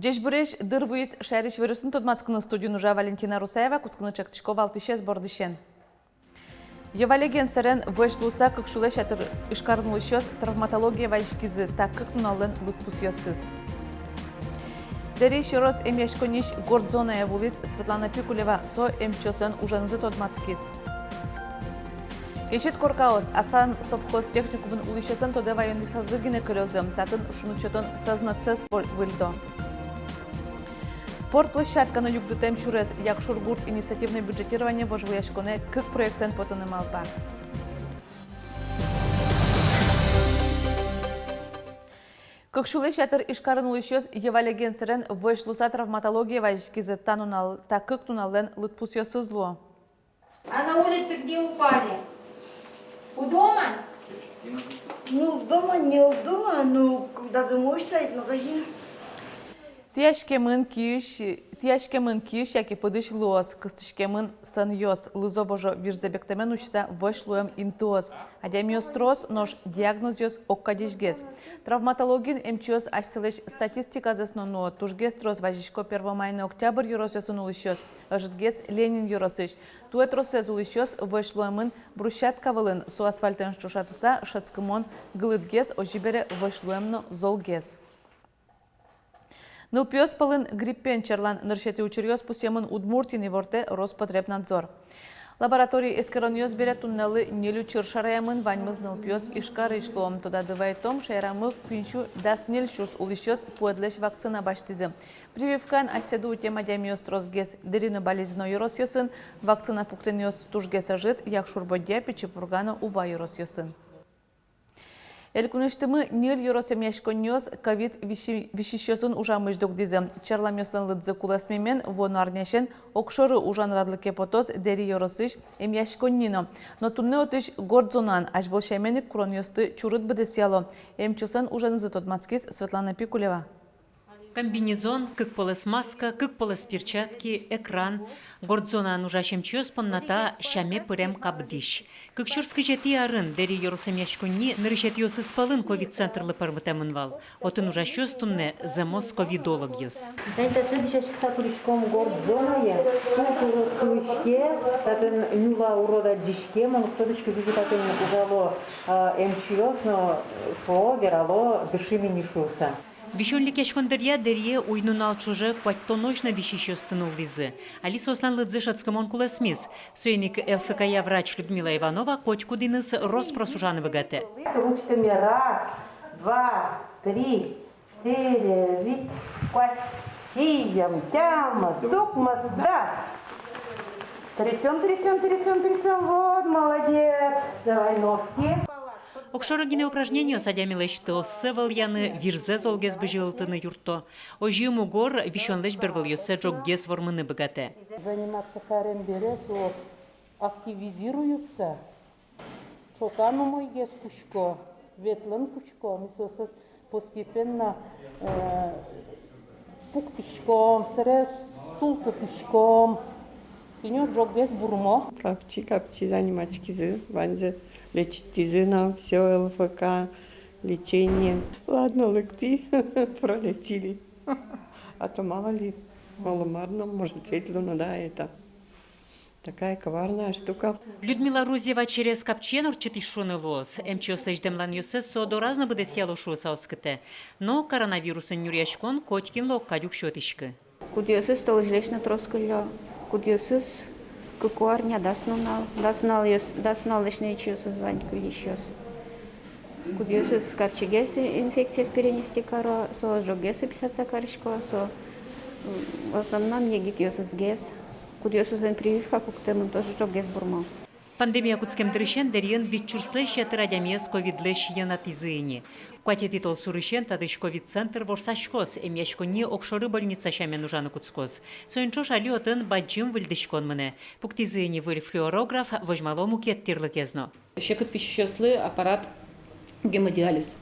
Жешбуреш дырвуис шәриш вирусун тодмацкыны студию нужа Валентина Русаева, куцкыны чактышкова алтышез бордышен. Евалеген сырен вышлуса, как шулеш атыр ишкарнулышез травматология вайшкизы, так как нуналын лутпусьёсыз. Дереш йорос эмяшкониш гордзона евулис Светлана Пикулева со эмчосын ужанзы тодмацкиз. Кешет коркаос асан совхоз техникумын улышесын тоде вайонли сазыгine колёзым, татын шунучотон сазнацез выльдо. Спортплощадка на югдытем шурез, як шургурт инициативное бюджетирование вожвуяшконе кык проектен потоным алпа. Как шулеш атыр ишкарын улышез евалеген сырен вышлуса травматология вайшкизы танунал, так кык тунален лытпусьёсыз луо. А на улице где упали? У дома? Ну, дома не у дома, но когда домой стоит магазин. Тяжкемын киш, яки подыш лос, кыстышкемын сын йос, лызовожо вирзебектемен учса вышлуем интоз. Адямиос трос, нож диагноз йос оккадишгез. Травматологин эмчиос астелеш статистика заснуно, тужгез трос важишко 1 мая октябрь юросёсын улышёс, ажитгез Ленин юросыш. Тует росез улышёс вышлуемын брусчатка вылын, су асфальтен шушатыса шацкымон глыдгез ожибере вышлуемно золгез. Нылпиос палын гриппен черлан ныршети учерьёс пусемын Удмуртин и ворте Роспотребнадзор. Лаборатории эскероньёс берет туннелы нелю чыршараямын ваньмыз нылпиос ишкары ишлуом. Тода дывай том шайрамы пинчу дас нель шурс улышёс пуэдлеш вакцина баштизы. Прививкан оседу тема дямиос тросгез дерину болезненно юросьёсын, вакцина пуктеньёс тужгез ажит, як шурбодя печепургана ува юросьёсын. Элькуныштымы нил юросем яшконьёс ковид вишищёсын ужамыждук дизем. Чарламёслан лыдзы куласмемен вон арняшен окшоры ужанрадлыке потоз дери юросыш эм яшконнино. Но тунны отыш гордзонан аж волшайменик куроньёсты чурыт быдысяло. Эмчосан ужанзы тодмацкиз Светлана Пикулева. Комбинезон, как полос маска, как полос перчатки, экран. Гордзона нужащим чёс помната шаме пырем кабдиш. Как чурский жети арын, дери yorusem яшкунни, нарышет ёсы спалын ковид-центрлы парватемынвал. Отын ужащёс тунне замос ковидолог ёс. Это следующий сакуришком гордзона, тут кулышке, татын нюла урода дишке, мол кто-то визитатын ужало эмчиос, но шо верало дышимени шуса. Вишонли кешкондырья дерье уйнунал чуже кваттоночно вишищёстын улдизы. Алиса ослан лыдзы шацкамон куласмиз. Сойник ЛФКЯ врач Людмила Иванова котку диныс роспросужаны богате. Ручками 1, 2, 3, 4, 5, кием, тяма, сукмас, дас. Трясем, вот, молодец. Давай ножки. Окшорогине упражнения садямилы что севальяны вирзе золгез бежелтыны юрто. Ожиуму гор вишонлеш бервальёсе джоггез вормыны богате. Заниматься карен берес, активизируются. Чокану мой гез кучко, ветлен кучко, мисосас постепенно пуктышком, срез султатышком. Кинё джоггез бурмо. Капчи занимачки ванзе. Лечить тизына, все ЛФК, лечение. Ладно, лыкты пролечили. А то мало ли, маломарно, может, светло, но да, это такая коварная штука. Людмила Рузева через капченур читишуны лос. МЧС ждемлан юсес содо разно буде сяло шуса оскыте. Но коронавирусын нюряшкон коткин лок кадюк шотишкы. Кудиосыз толжлешна троскылё. Кудиосыз кукуарня даснал лишнее чувство звань кулищёс. Кудиосыз капчигес инфекция перенести каро, со жогесу писаться карышко, со в основном егикиосыз гес. Кудиосыз прививка куктемын тоже жогес бурмо. Пандемия кутскем дрыщен дерьен витчурслеща терадямес ковидлещ янатизыни. Куатетитол сурыщен тадыш ковид-центр ворсашкос, эмяшконни окшоры больница шамен ужаны кутскос. Соинчош алиотын баджим выльдышкон мыне. Пуктизыни выль флюорограф вожмалому кеттирлы кезно. Щекот вещеслы аппарат гемодиализ.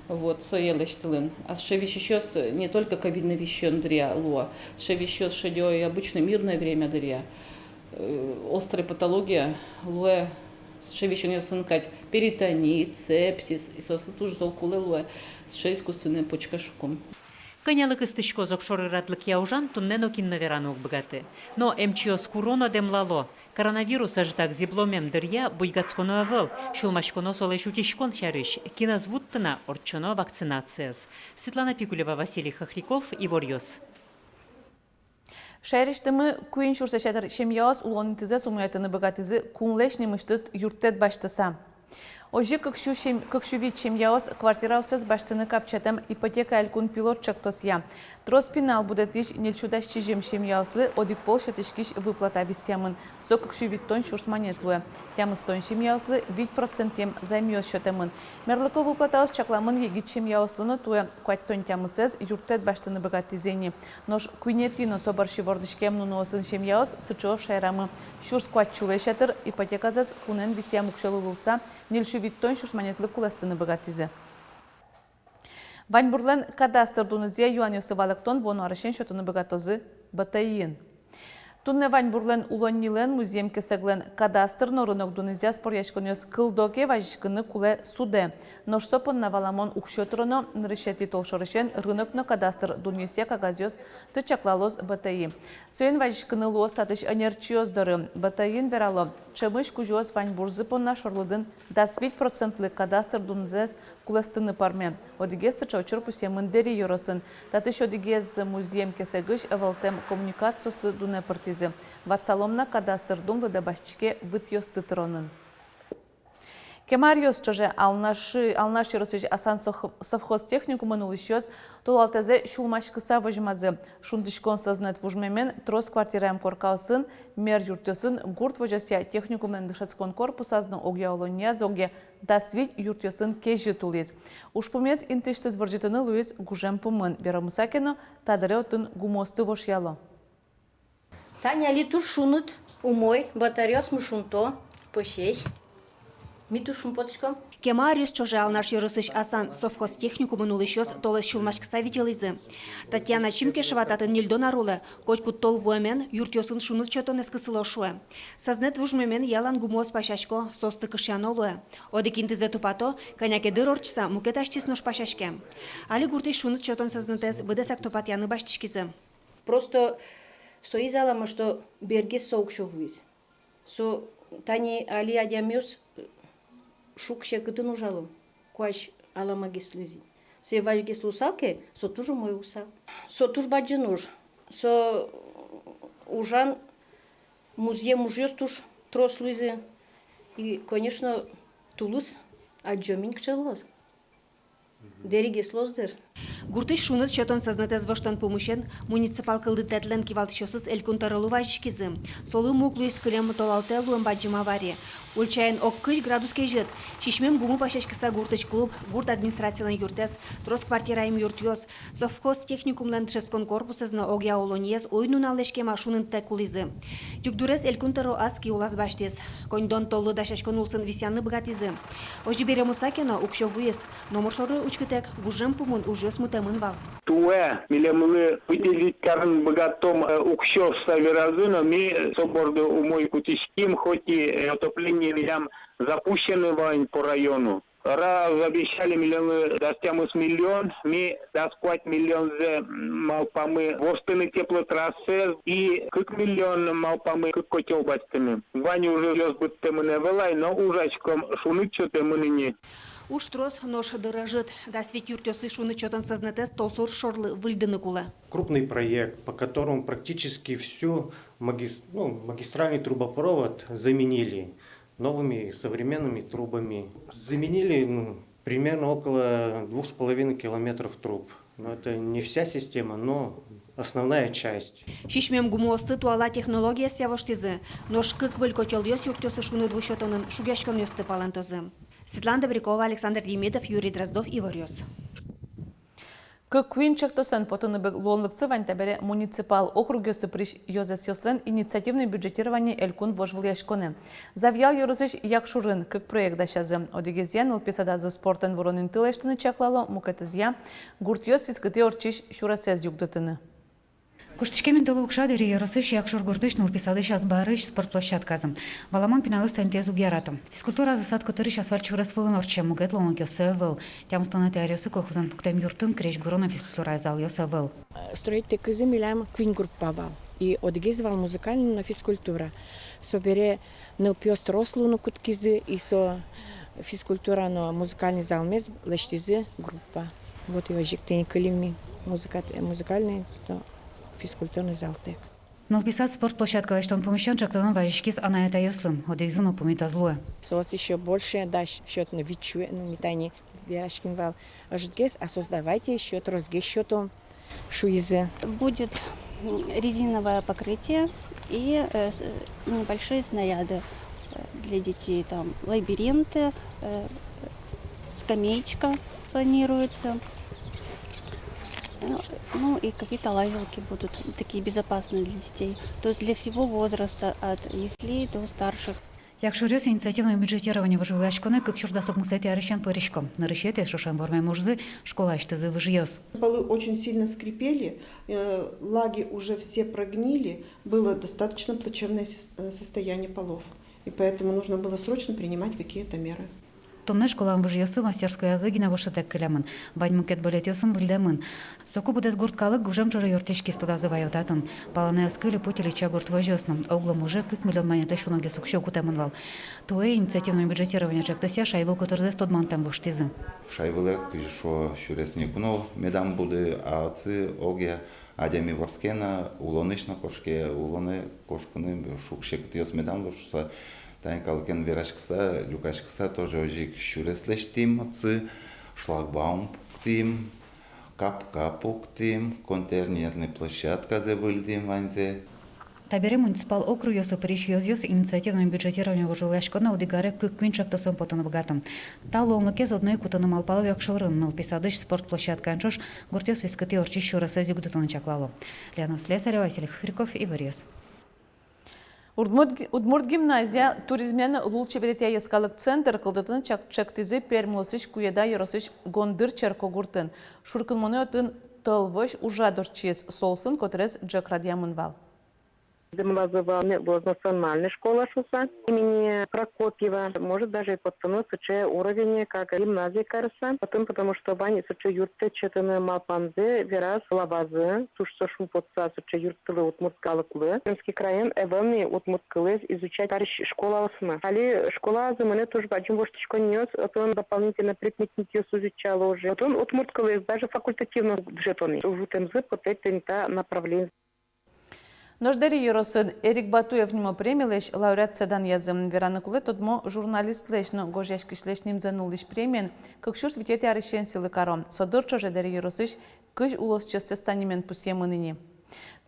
Вот, соелыш тылын. А шевещес не только ковидный вещен дря луа, шевещес шедё и обычно мирное время дря. Острая патология, луэ, шевещен сынкать, перитонит, сепсис, и сослы тоже золкулы луэ, с искусственным почкашуком. Канялык истышко зокшоры радлык яужан туннено кинноверанук богаты. Но МЧО скуроно демлало. Коронавирус аждак зибломем дырья буйгацконо авыл. Шулмашконо солай шутишкон чарыш. Киназвуттына орчоно вакцинацияс. Светлана Пикулева, Василий Хохряков, Иворьос. Шәйрештімі күйін шурсашадыр шемияос улоны тізе сумуятыны бігатізі күнлешні мүштіз юрттет баштыса. Ожи кыкшу вид шемияос квартира усыз баштыны капчатам ипотека әлкун пилот чактосия. Трос пенал будет иш нельчудаш чижем шемияослы одик пол шатышкиш выплата бисямын. Со кыкшу вид тон шурс монетлуя. Тямыз тон шемияослы вид процентем займиос шатамын. Мерлыко выплатаос чакламын егит шемияослыны туя. Квать тон тямызыз юрттет баштыны бігатізені. Нож куйнетино собарши вордышкем нуносын шемияос сычо шайрамы. Шурс квать чулешатыр ипотеказыз кунен бисям укшелы булса. Нельшу виттон шушманетлы куластыны богатизы. Ваньбурлен кадастр дунызия юанёсы валыктон вону арышен шотыны богатозы батайын. Тунне Ваньбурлен улоннилен музеем кесеглен кадастр норынок дунызия споряшконёс кылдоке важышкыны куле суде. Нож сопон наваламон укшотроно нырышети толшорышен рынокно кадастр дуньесе кагазёс тычаклалоз батайы. Сөйен важышкыны луос татыш анерчиоздоры батайын верало. Чемыш кужуос Ваньбурзы понна шорлыдын дасвить процентлы кадастр дунзес куластыны парме. Одиге сычаучур пусемын дери йоросын. Татыш одигез музеем кесегыш авалтем коммуникациясы дуне партизы. Ватсаломна кадастр думлы да башчике вытьёсты тронын. Кемариос чоже алнаши росыж асан совхоз техникумын улышёс толалтезе шулмашкыса вожмазы. Шундышкон сознат вужмемен трос квартираем коркаусын, мер юртёсын гурт вожасия техникумен дышацкон корпусазны огя олония зоге дасвить юртёсын кежи тулез. Ушпумез интыштыз варжитыны луез гужем пумын. Берамусакено тадареотын гумосты вошяло. Таня литу шунут умой батареос мышунто пошесть. Миту шумпотышко. Кемариус чожал наш юрысыш асан совхоз техникумын улышёс толыс шулмашкыса вителизы. Татьяна Чимкешева татын нильдон арулы, котькут тол вуэмен юртёсын шунут чотон эскысыло шуэ. Сознет вужмемен ялан гумос пашашко состы кышян олуэ. Одекинтызе тупато, коняке дыр орчса мукеташтис нож пашашке. Али гурты шунут чотон сознетес быдесак топатяны баштишкизы. Просто соизалама, что бергес соукшовуиз. Со тани али адямёс шукше кытын ужалым, куаш алама геслузи. Се ваш геслусалке, со тужу мой усал. Со туж баджинуж, со ужан музей мужьёс туж трос луизе. И, конечно, тулус аджомин кчелоз. Дери геслоздер. Гуртыш шунат чотон сознатез воштон помощен муниципал кылдытетлен кивалтшосыз элькунтарылу важкизы. Солы муклу искрем толалтелу эмбаджим авария. Ульчайын оккыш градус кежет. Шишмем гуму пашашкыса гуртыш клуб, гурт администрациялен юртес, трос квартираим юртьёс, совхоз техникумлен тшескон корпусызны огя олониез ойнун алешке машунын текулизы. Тюкдурес элькунтаро аски улаз баштес. Коньдон толлы дашашкон улсын висяны бгатизы. Ожи беремусакено укшовуез, номоршоры учкытек гужем пумун ужёс мутемын вал. Туэ, милемлы вытезиткарын богатом укшов саверазуна, ми соборды умой кутишким, хоть и отопление лям запущены вань по району. Раз обещали миллионы, дастямыс миллион, ми дасквать миллион за малпамы востыны теплотрассы и как миллион малпамы как котел бастыны. Ваня уже лёс бы темыне велай, но ужачком шуныть что темыне не. Уж трос нож дорожит, да свет юртёсы шуны чотон сознатес толсур шорлы выльдыны кула. Крупный проект, по которому практически всю магистральный трубопровод заменили новыми современными трубами. Заменили примерно около 2,5 километров труб. Но это не вся система, но основная часть. Шишмем гумосты туала технология сявоштизы, нож кык вылькотел ёс юртёсы шуны двущотонын шугяшкон ёсты палантозы. Светлана Добрякова, Александр Демидов, Юрий Дроздов, Иворьос. Кыйын чактосан потыныбык лонлыксы вантабере муниципал округёсы приш ёзасёслен инициативное бюджетирование элькун вожвыл яшконе. Завьял юрысыш якшурын кык проект дашазы. Одегезьян лпесадазы спортен воронын тылештыны чаклало мукетезья гуртёс вискыты орчиш шурасез югдытыны. Куштышкемен тылы укшадери яросыш якшор гурдышныл писадыш азбарыш спортплощадказым. Баламан пеналыс тантез угяратым. Физкультура засад котырыш асфальт чурас вылын орче мугет ломок йосевыл. Тям устанаты ариосы колхозан пуктем юртын креш гурона физкультура зал йосевыл. Строить кызы милям квин группавал. И одгизвал музыкальную физкультура. Собере ныл пьёст рослуну куткизы и со физкультура но музыкальный зал мез лештизы группа. Вот его жиктени кылими музыкальный физкультурный зал тек. Налписать спортплощадка лештон помещен чактонон вайшкиз анаята йослым. Одегзуно помита злое. Сос еще больше дашь счет на вичуе, ну метани верашкин вал. Ожидгес, а создавайте счет, разгес счетом шуизы. Будет резиновое покрытие и небольшие снаряды для детей. Там лабиринты, скамеечка планируется. Ну и какие-то лазилки будут такие безопасные для детей. То есть для всего возраста, от яслей до старших. Якщо рез инициативное бюджетирование выживляшконы, как чурда сопмусети арещан поречком. На решете, шошем ворме мужзы, школа штызы выжьёс. Полы очень сильно скрипели, лаги уже все прогнили, было достаточно плачевное состояние полов. И поэтому нужно было срочно принимать какие-то меры. Тонны школам выжьёсы мастерской языки на вошетек келемын. Ваньмукет болетёсын выльдемын. Соку будес гурткалык гужем чоры йортешки студа зывайотатын. Паланы аскылы путилича гурт выжьёсным. Оглом уже 40 миллион монеты шуноге сукшо кутемын вал. Туэ инициативное бюджетирование чектося шайвыл кутырзес тодмантем воштизы. Шайвылы кышо шуресни куно медам буды ацы оге адями ворскена улонышна кошке улоны кошкуны шукшек тиос медам вошса. Тань калкен верашкса, люкашкса тоже ожик шуреслештим, шлагбаум пуктим, кап пуктим, контейнерная площадка забыльдим ванзе. Табере муниципал округ йосы приш йозьёс инициативное бюджетирование выживляшкона удигаре кыкквин чактосын потаны богатым. Та лолныке з одной кутаны малпалы якшорын малписадыш спортплощадка анчош гуртёс вискати орчиш шураса зюгдытаны чаклало. Лена Слесарева, Василий Хриков и Варьёс. Удмурт гимназия туризмен лучше берете ескалык центр кылдытын чактизы пермлосыш куеда яросыш гондыр черко гуртын. Шуркын монетын тылвыш ужадорчиз солсын котрес джек радиамын вал. Национальная школа ШУСа имени Прокопьева. Может даже и подтянуть уровень, как гимназия, кажется. Потом, потому что бани юрты четыны малпанзы, верас лавазы, сушса шумпотца юртылы утмурткалыклы. Крымский крайын эвелни утмурткалы изучать школа осма. Али школа заманы тоже бачим воштичко нес, он дополнительно предметник изучал уже. Он утмурткалы даже факультативно жетоны. Ужутемзы под это направление. Нождери Юросын Эрик Батуев нимо премиялеш лауреат седан язым вераны кулет одмо журналист лешно гожешкиш леш нимзанулиш премиен, как шур светети арещен силы каром. Содырчо же Дери Юросыш кыш улосчес сестанимен пусьемыныни.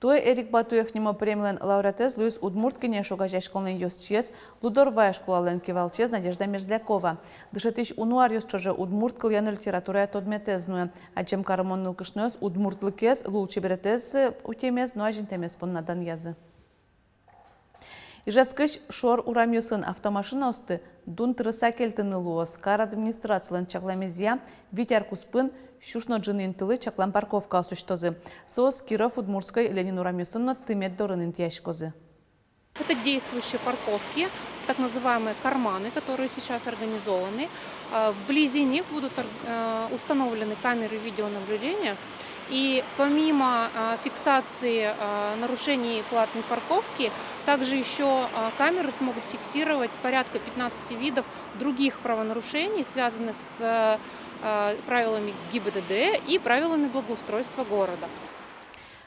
Туе Эрик Батуев нимо премиялен лауреатез Луис Удмурткине шогажешколен йосчес, Лудорвая школален кивалчез Надежда Мерзлякова. Дышетиш унуариус чоже Удмурт кыльяны литература тодметезнуе, а чем карамон нылкышнёс Удмуртлыкез лучше беретез утемез, но ажинтемез поннадан язы. Ижевскыш шор урамюсын автомашина осты дун тырыса келтыны луос, кар администрациялен чакламезия, витяр куспын, шушно джинын тылы чаклам парковка осуштозы. Соос Киров Удмуртской Ленин урамюсынно тымет дорынын тяшкозы. Это действующие парковки, так называемые карманы, которые сейчас организованы. Вблизи них будут установлены камеры видеонаблюдения. И помимо фиксации нарушений платной парковки, также еще камеры смогут фиксировать порядка 15 видов других правонарушений, связанных с правилами ГИБДД и правилами благоустройства города.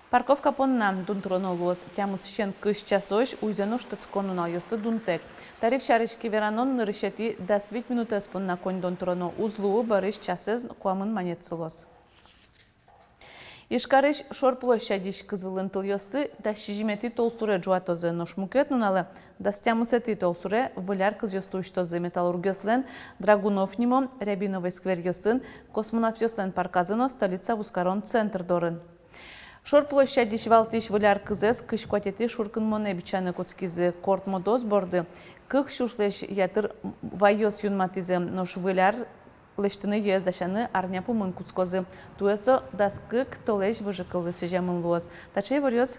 Парковка поннам дунтроно лос, тямуцщен кыш часош уйзено штыцконун алйосы дунтек. Тариф шарышки веранон нырышети да свит минутес понна конь дунтроно узлуу барыш часез куамын манетсылос. Ишкарыш шор площадиш кызвылын тыльосты да шижимети толсуре джуатозы ношмукет нуналы да стямысети толсуре выляр кызьосты уштозы металлургеслен Драгунов нимо Рябиновый сквер йосын космонавтёслен парказыно столица Вускарон центр дорын. Шор площадиш валтиш выляр кызес кыш куатети шуркын моне бичаны коцкизы корт модоз борды кык шурслеш ятыр вайос юнматизы нош выляр лештыны ездашаны арня пумын куцкозы. Туэсо даскык толеш выжыкылы сежемын луоз. Тачей варьёз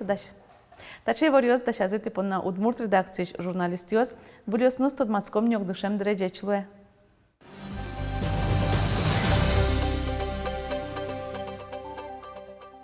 дашазы типона удмурт редакцияш журналист ёз, вылёснус тодмацком нёгдышем дреджечлуэ.